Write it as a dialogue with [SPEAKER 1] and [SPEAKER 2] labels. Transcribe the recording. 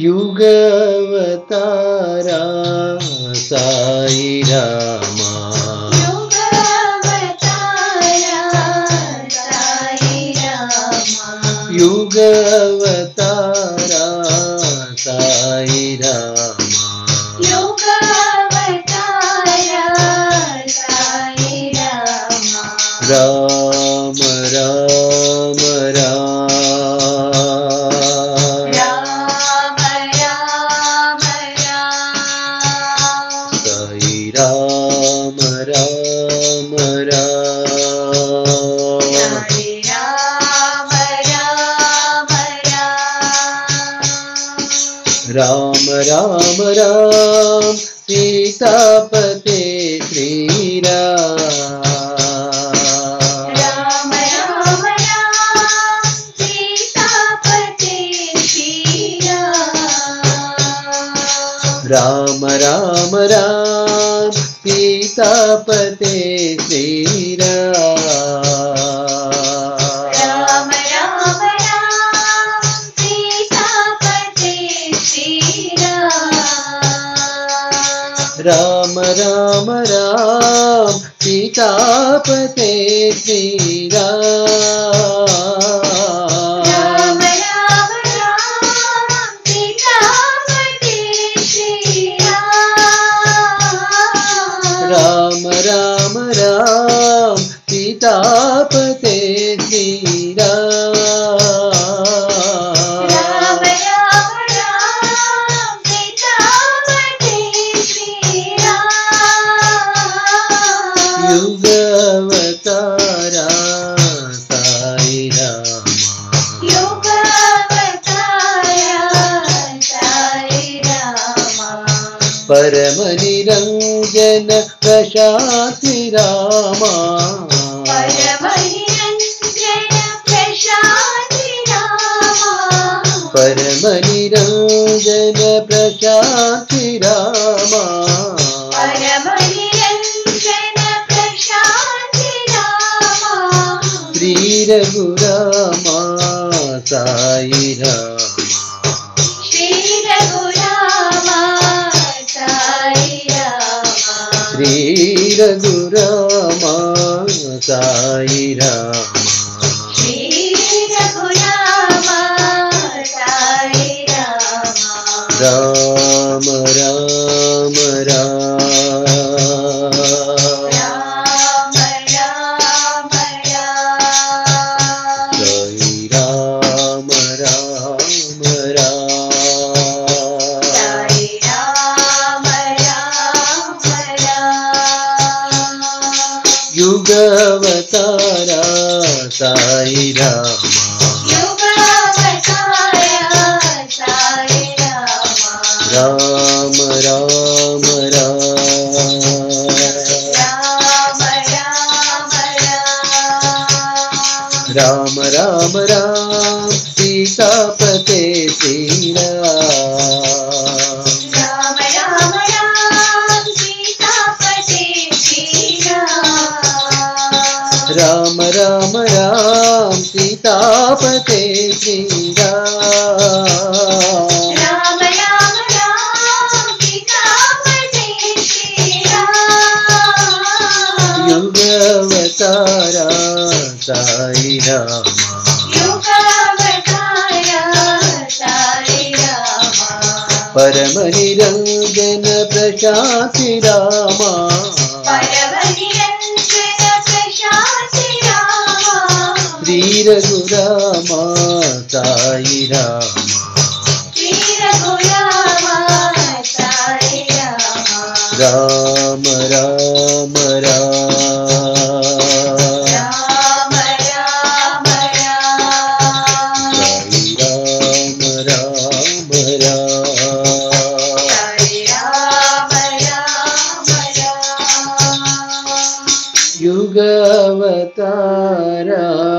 [SPEAKER 1] युगावतारा Sai Rama युगावतारा Sai Rama Ram Ram Ram Ram Ram Ram Ram सीतापते Shri Ram Ram Ram Ram सीतापते Shri Ram Ram Ram Ram सीतापते Shri Ram Ram Ram Ram सीतापते Shri युगावतारा Sai Rama Param Niranjan Prashanti Rama Param Niranjan Prashanti Rama Shri Raghurama Sai Rama Shri Raghurama Sai Ram Ram युगावतारा Sai Rama Ram Ram Ram Ram Ram सीतापते Shri Ram Ram Ram सीतापते Shri युगावतारा Sai Rama Param Niranjan Prashanti Rama Shri Raghurama Sai Ram Ram युगावतारा